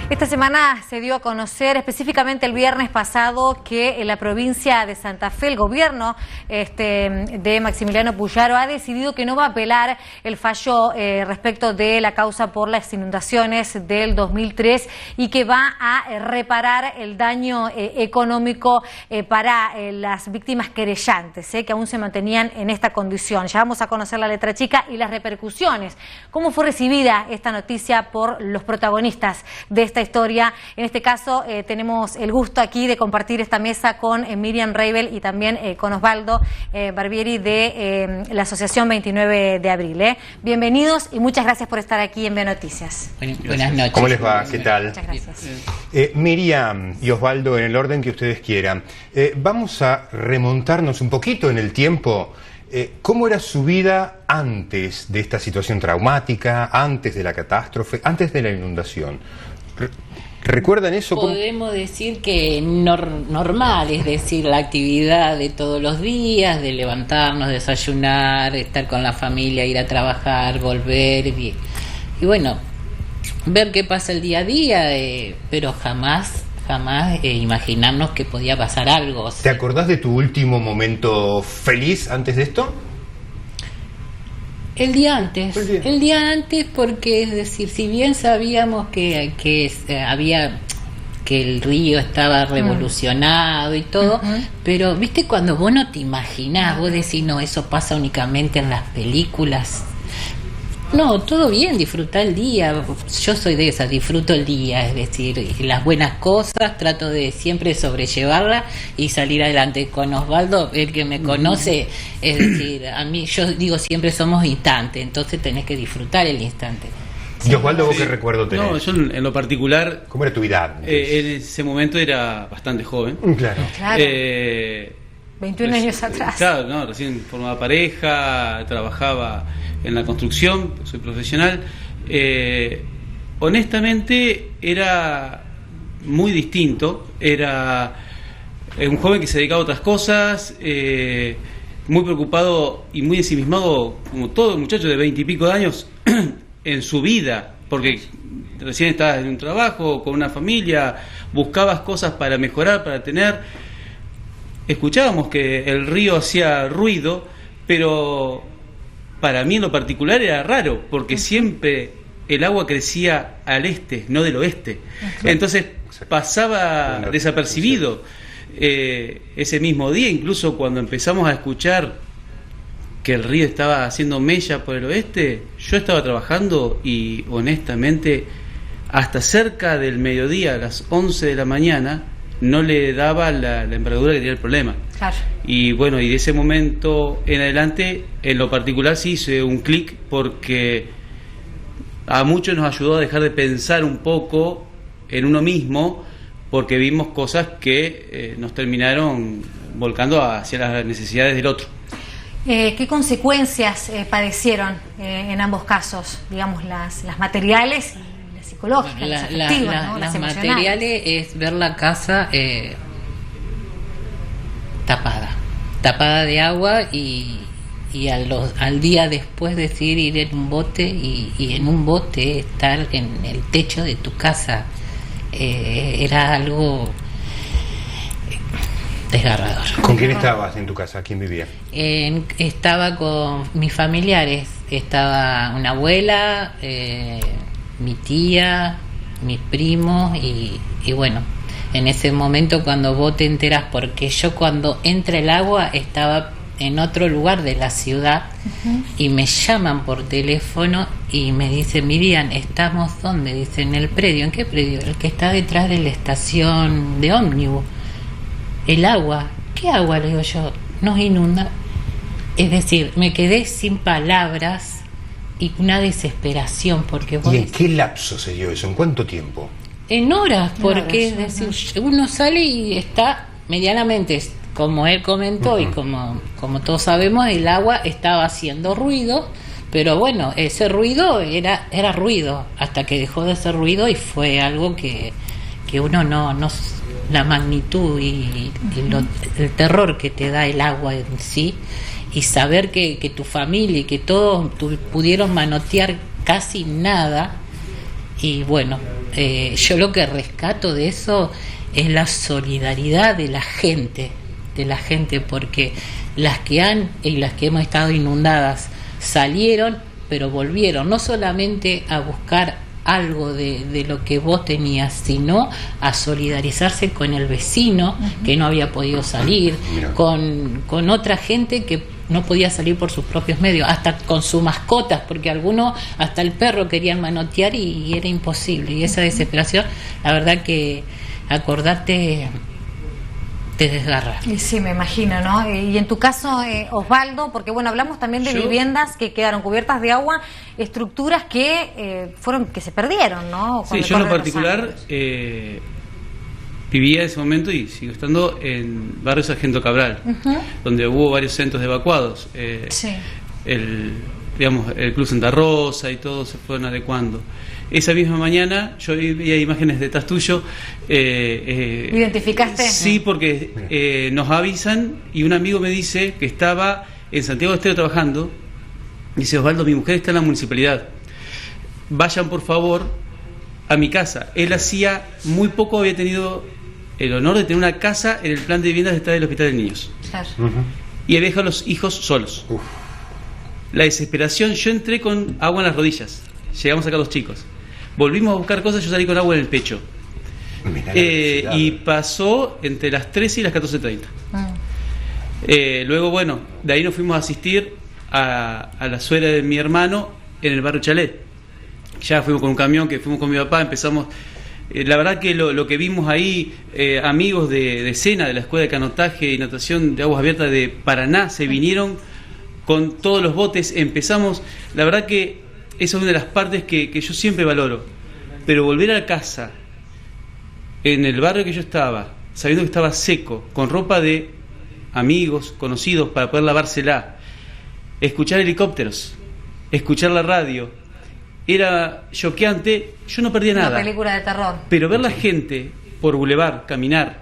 Esta semana se dio a conocer, específicamente el viernes pasado, que en la provincia de Santa Fe el gobierno de Maximiliano Puyaro ha decidido que no va a apelar el fallo respecto de la causa por las inundaciones del 2003 y que va a reparar el daño económico para las víctimas querellantes, que aún se mantenían en esta condición. Ya vamos a conocer la letra chica y las repercusiones. ¿Cómo fue recibida esta noticia por los protagonistas de esta historia? En este caso tenemos el gusto aquí de compartir esta mesa con Miriam Reibel y también con Osvaldo Barbieri de la Asociación 29 de Abril. Bienvenidos y muchas gracias por estar aquí en B Noticias. Buenas noches. ¿Cómo les va? ¿Qué tal? Muchas gracias. Miriam y Osvaldo, en el orden que ustedes quieran. Vamos a remontarnos un poquito en el tiempo. ¿Cómo era su vida antes de esta situación traumática, antes de la catástrofe, antes de la inundación? ¿Recuerdan eso? Podemos decir que normal, es decir, la actividad de todos los días, de levantarnos, desayunar, estar con la familia, ir a trabajar, volver y bueno, ver qué pasa el día a día, pero jamás imaginarnos que podía pasar algo. ¿Te acordás de tu último momento feliz antes de esto? El día antes, porque es decir, si bien sabíamos que el río estaba revolucionado y todo, pero viste cuando vos no te imaginás, vos decís, no, eso pasa únicamente en las películas. No, todo bien, disfrutar el día. Yo soy de esas, disfruto el día, es decir, las buenas cosas, trato de siempre sobrellevarlas y salir adelante. Con Osvaldo, el que me conoce, es decir, a mí, yo digo siempre somos instantes, entonces tenés que disfrutar el instante. ¿Y Osvaldo, vos qué recuerdo tenés? No, yo en lo particular... ¿Cómo era tu vida? En ese momento era bastante joven. Claro. 21 años atrás. Claro, no, recién formaba pareja, trabajaba en la construcción, soy profesional. Honestamente era muy distinto, era un joven que se dedicaba a otras cosas, muy preocupado y muy ensimismado, como todo muchacho de 20 y pico de años, en su vida, porque recién estabas en un trabajo, con una familia, buscabas cosas para mejorar, para tener... Escuchábamos que el río hacía ruido, pero para mí en lo particular era raro, porque siempre el agua crecía al este, no del oeste. Entonces pasaba desapercibido ese mismo día, incluso cuando empezamos a escuchar que el río estaba haciendo mella por el oeste, yo estaba trabajando y honestamente hasta cerca del mediodía, a las 11 de la mañana, no le daba la envergadura que tenía el problema. Claro. Y bueno, y de ese momento en adelante, en lo particular sí hice un clic, porque a muchos nos ayudó a dejar de pensar un poco en uno mismo, porque vimos cosas que nos terminaron volcando hacia las necesidades del otro. ¿Qué consecuencias padecieron en ambos casos? Digamos, las materiales y psicológicas, las afectivas, ¿no? Las materiales es ver la casa tapada de agua y al día después decir ir en un bote y en un bote estar en el techo de tu casa, era algo desgarrador. ¿Con quién estabas en tu casa? ¿Quién vivía? Estaba con mis familiares, estaba una abuela, mi tía, mis primos y bueno, en ese momento cuando vos te enterás, porque yo cuando entra el agua estaba en otro lugar de la ciudad y me llaman por teléfono y me dicen, Miriam, ¿estamos dónde? Dicen, en el predio. ¿En qué predio? El que está detrás de la estación de ómnibus. El agua. ¿Qué agua? Le digo yo, nos inunda. Es decir, me quedé sin palabras y una desesperación, porque ¿Y en qué lapso se dio eso? ¿En cuánto tiempo? En horas, porque es decir, uno sale y está medianamente, como él comentó y como todos sabemos, el agua estaba haciendo ruido, pero bueno, ese ruido era ruido, hasta que dejó de ser ruido y fue algo que uno no la magnitud y el terror que te da el agua en sí, y saber que tu familia y que todos pudieron manotear casi nada, y bueno, yo lo que rescato de eso es la solidaridad de la gente, porque las que hemos estado inundadas salieron, pero volvieron, no solamente a buscar algo de lo que vos tenías, sino a solidarizarse con el vecino que no había podido salir, con otra gente que no podía salir por sus propios medios, hasta con sus mascotas, porque algunos, hasta el perro querían manotear y era imposible. Y esa desesperación, la verdad que acordarte te desgarra. Y sí, me imagino, ¿no? Y en tu caso, Osvaldo, porque bueno, hablamos también de viviendas que quedaron cubiertas de agua, estructuras que que se perdieron, ¿no? Sí, yo en lo particular vivía en ese momento y sigo estando en Barrio Sargento Cabral, donde hubo varios centros evacuados. El Club Santa Rosa y todo se fueron adecuando. Esa misma mañana yo veía imágenes detrás tuyo. ¿Identificaste? Sí, porque nos avisan y un amigo me dice que estaba en Santiago del Estero trabajando. Dice: Osvaldo, mi mujer está en la municipalidad. Vayan por favor a mi casa. Él hacía muy poco había tenido el honor de tener una casa en el plan de viviendas del Hospital de Niños. Claro. Y había dejado a los hijos solos. La desesperación, yo entré con agua en las rodillas. Llegamos acá los chicos. Volvimos a buscar cosas, yo salí con agua en el pecho. Y pasó entre las 13 y las 14:30. Luego, bueno, de ahí nos fuimos a asistir a la suegra de mi hermano en el barrio Chalet. Ya fuimos con un camión, que fuimos con mi papá, empezamos. La verdad que lo que vimos ahí, amigos de SENA, de la Escuela de Canotaje y Natación de Aguas Abiertas de Paraná, se vinieron con todos los botes, empezamos. La verdad que esa es una de las partes que yo siempre valoro. Pero volver a casa, en el barrio que yo estaba, sabiendo que estaba seco, con ropa de amigos, conocidos, para poder lavársela, escuchar helicópteros, escuchar la radio, era choqueante. Yo no perdía nada. Una película de terror. Pero ver la gente por Boulevard caminar,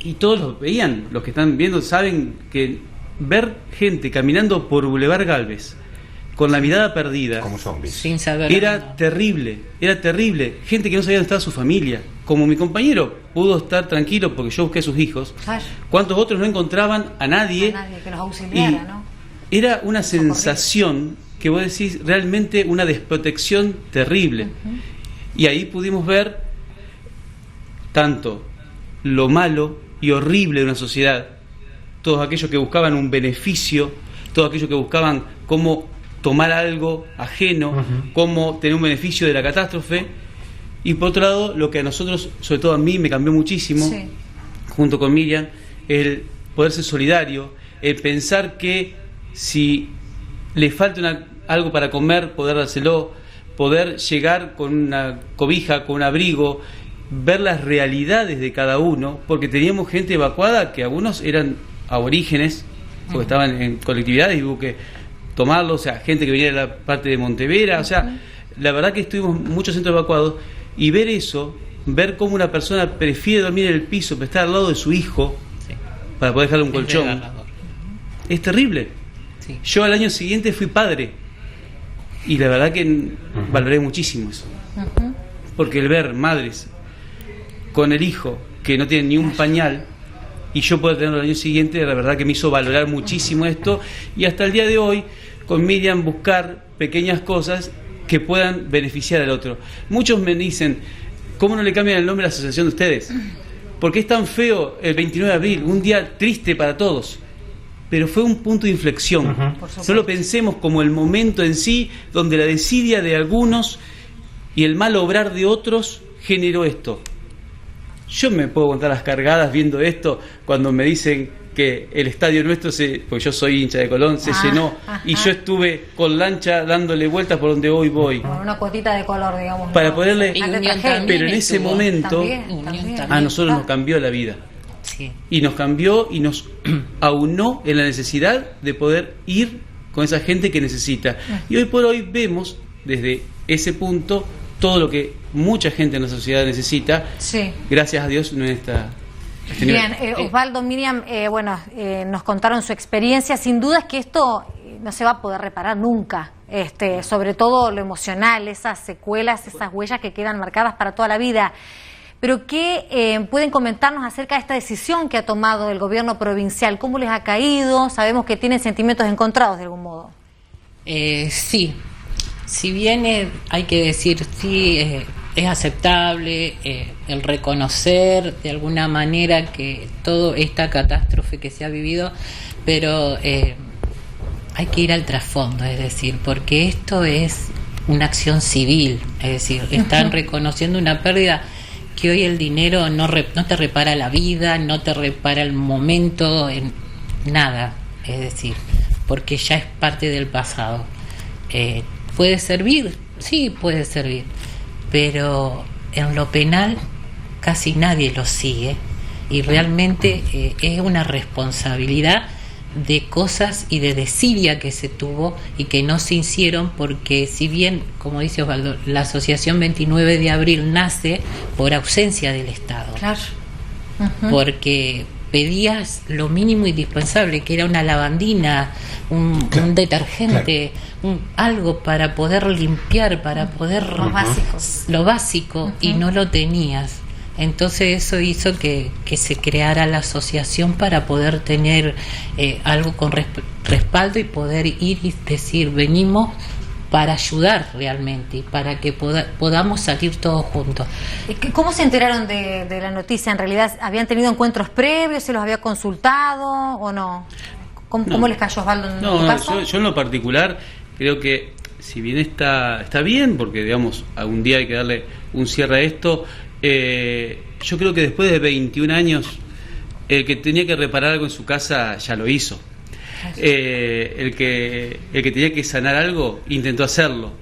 y todos lo veían, los que están viendo saben que ver gente caminando por Boulevard Galvez con la mirada perdida, como zombies, sin saber era terrible, gente que no sabía dónde estaba su familia. Como mi compañero pudo estar tranquilo porque yo busqué a sus hijos, ¿cuántos otros no encontraban a nadie que los auxiliara, ¿no? Era una sensación que vos decís, realmente una desprotección terrible. Y ahí pudimos ver tanto lo malo y horrible de una sociedad, todos aquellos que buscaban un beneficio, todos aquellos que buscaban cómo tomar algo ajeno, cómo tener un beneficio de la catástrofe. Y por otro lado, lo que a nosotros, sobre todo a mí, me cambió muchísimo, junto con Miriam, el poder ser solidario, el pensar que si le falta algo para comer, poder dárselo, poder llegar con una cobija, con un abrigo, ver las realidades de cada uno, porque teníamos gente evacuada que algunos eran aborígenes, porque estaban en colectividades y hubo que tomarlo, o sea, gente que venía de la parte de Montevera, o sea, la verdad que estuvimos en muchos centros evacuados, y ver eso, ver cómo una persona prefiere dormir en el piso, pero estar al lado de su hijo, para poder dejarle un colchón, es terrible. Yo al año siguiente fui padre, y la verdad que valoré muchísimo eso, porque el ver madres con el hijo que no tiene ni un pañal, y yo poder tenerlo el año siguiente, la verdad que me hizo valorar muchísimo esto, y hasta el día de hoy, con Miriam, buscar pequeñas cosas que puedan beneficiar al otro. Muchos me dicen, ¿cómo no le cambian el nombre a la asociación de ustedes? Porque es tan feo el 29 de abril, un día triste para todos, pero fue un punto de inflexión. No lo pensemos como el momento en sí, donde la desidia de algunos y el mal obrar de otros generó esto. Yo me puedo contar las cargadas viendo esto, cuando me dicen que el estadio nuestro, porque yo soy hincha de Colón, se llenó, y yo estuve con lancha dándole vueltas por donde hoy voy. Con una cuotita de color, digamos. Para poderle... Pero en ese momento a nosotros nos cambió la vida. Y nos cambió y nos aunó en la necesidad de poder ir con esa gente que necesita. Y hoy por hoy vemos desde ese punto todo lo que mucha gente en la sociedad necesita, gracias a Dios no está. Bien, Osvaldo, Miriam, nos contaron su experiencia. Sin duda es que esto no se va a poder reparar nunca. sobre todo lo emocional, esas secuelas, esas huellas que quedan marcadas para toda la vida. Pero ¿qué pueden comentarnos acerca de esta decisión que ha tomado el gobierno provincial? ¿Cómo les ha caído? Sabemos que tienen sentimientos encontrados de algún modo. Sí, si bien hay que decir, sí, es aceptable el reconocer de alguna manera que toda esta catástrofe que se ha vivido, pero hay que ir al trasfondo, es decir, porque esto es una acción civil, es decir, están reconociendo una pérdida que hoy el dinero no te repara la vida, no te repara el momento, nada, es decir, porque ya es parte del pasado. ¿Puede servir? Sí, puede servir, pero en lo penal casi nadie lo sigue y realmente es una responsabilidad de cosas y de desidia que se tuvo y que no se hicieron, porque si bien, como dice Osvaldo, la Asociación 29 de Abril nace por ausencia del Estado, claro. Porque pedías lo mínimo indispensable, que era una lavandina, un detergente, algo para poder limpiar, para poder... Lo básico, y no lo tenías. Entonces eso hizo que se creara la asociación para poder tener algo con respaldo y poder ir y decir, venimos para ayudar realmente y para que podamos salir todos juntos. ¿Cómo se enteraron de la noticia? ¿En realidad habían tenido encuentros previos? ¿Se los había consultado o no? ¿Cómo les cayó, Osvaldo, en tu caso? Yo en lo particular creo que si bien está bien, porque digamos algún día hay que darle un cierre a esto, yo creo que después de 21 años el que tenía que reparar algo en su casa ya lo hizo. El que tenía que sanar algo intentó hacerlo.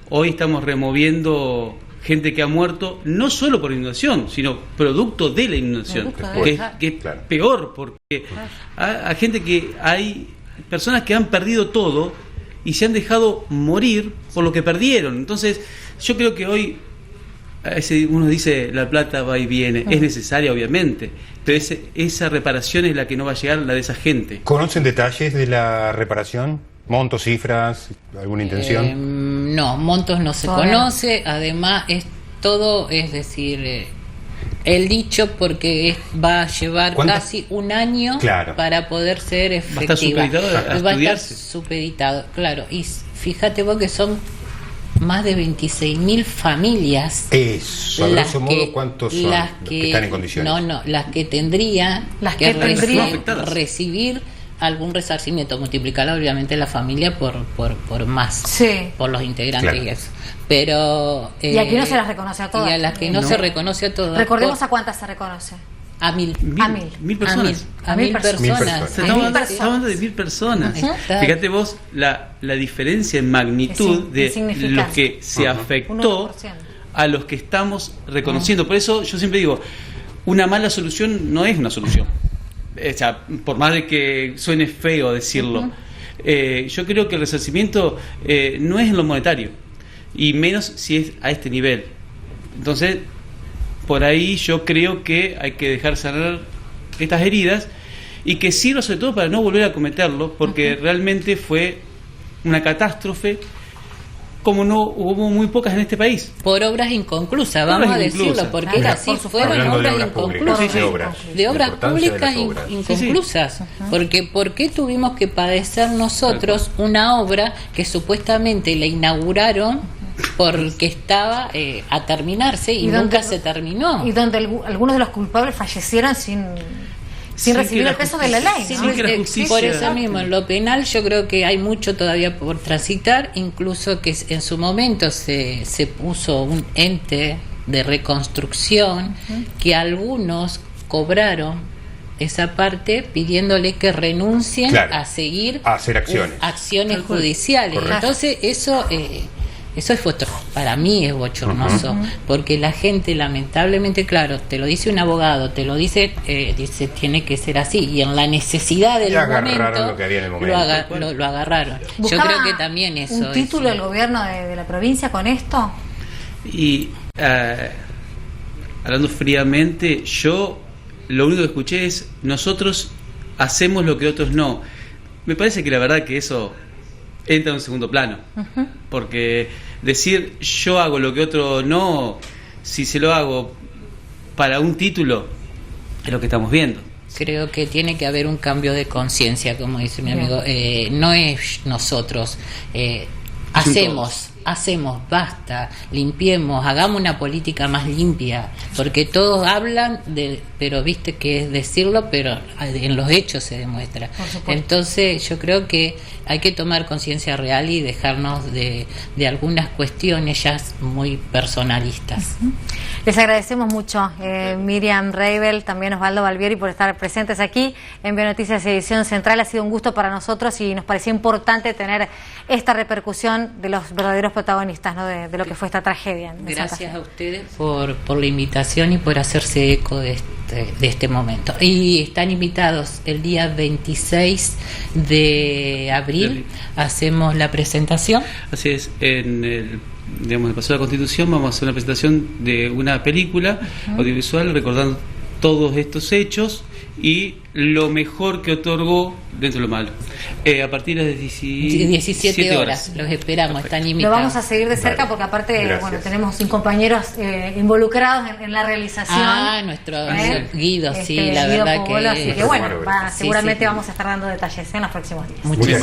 Hoy estamos removiendo gente que ha muerto no solo por inundación, sino producto de la inundación, que es peor, porque hay gente hay personas que han perdido todo y se han dejado morir por lo que perdieron. Entonces yo creo que hoy uno dice la plata va y viene, es necesaria obviamente, pero esa reparación es la que no va a llegar, la de esa gente. ¿Conocen detalles de la reparación? ¿Montos, cifras, alguna intención? No, montos no se conoce, además es decir, el dicho, porque va a llevar casi un año para poder ser efectiva. Va a estar supeditado, claro, y fíjate vos que son más de 26.000 familias. Eso, a grosso modo, ¿cuántos son las que están en condiciones? No, las que tendrían que recibir algún resarcimiento, multiplicar obviamente la familia por más, por los integrantes y eso. Pero y aquí no se las reconoce a todas. Y a las que no se reconoce a todas. Recordemos a cuántas se reconoce. A mil personas. A mil personas. Estamos hablando de 1.000 personas. Fíjate vos la diferencia en magnitud de los que se afectó a los que estamos reconociendo. Por eso yo siempre digo, una mala solución no es una solución. O sea, por más de que suene feo decirlo, yo creo que el resarcimiento no es en lo monetario, y menos si es a este nivel. Entonces, por ahí yo creo que hay que dejar sanar estas heridas y que sirva sobre todo para no volver a cometerlo, porque realmente fue una catástrofe como no hubo muy pocas en este país. Por obras inconclusas, vamos a decirlo, porque era así, fueron obras inconclusas. De obras públicas inconclusas. Porque ¿por qué tuvimos que padecer nosotros una obra que supuestamente la inauguraron porque estaba a terminarse y nunca se terminó? Y donde algunos de los culpables fallecieron sin recibir el peso de la ley, ¿no? Por eso mismo, en lo penal yo creo que hay mucho todavía por transitar, incluso que en su momento se puso un ente de reconstrucción que algunos cobraron esa parte pidiéndole que renuncien a seguir a hacer acciones judiciales. Correcto. Entonces eso es para mí es bochornoso, porque la gente lamentablemente, claro, te lo dice un abogado, te lo dice tiene que ser así, y en la necesidad del momento lo que había en el momento. Lo agarraron. Yo creo que también eso ¿un título del gobierno de la provincia con esto? Y hablando fríamente, yo lo único que escuché es: nosotros hacemos lo que otros no. Me parece que la verdad que eso entra en un segundo plano. Porque decir yo hago lo que otro no, si se lo hago para un título, es lo que estamos viendo. Creo que tiene que haber un cambio de conciencia, como dice mi amigo. No es nosotros. Hacemos, basta, limpiemos, hagamos una política más limpia, porque todos hablan pero viste que es decirlo, pero en los hechos se demuestra. Entonces yo creo que hay que tomar conciencia real y dejarnos de algunas cuestiones ya muy personalistas. Les agradecemos mucho, Miriam Reibel, también Osvaldo Balbieri, por estar presentes aquí en Bionoticias Edición Central. Ha sido un gusto para nosotros y nos parecía importante tener esta repercusión de los verdaderos protagonistas, ¿no? de lo que fue esta tragedia. Gracias a ustedes por la invitación y por hacerse eco de este momento. Y están invitados el día 26 de abril, hacemos la presentación. Así es, en el Paseo de la Constitución vamos a hacer una presentación de una película audiovisual recordando todos estos hechos y lo mejor que otorgó dentro de lo malo. A partir de 17 horas. Los esperamos, están invitados. Lo vamos a seguir de cerca porque aparte tenemos compañeros involucrados en la realización. Nuestro Guido, sí, la Guido verdad Pogolo, que... así que bueno, seguramente vamos a estar dando detalles en los próximos días. Muchísimas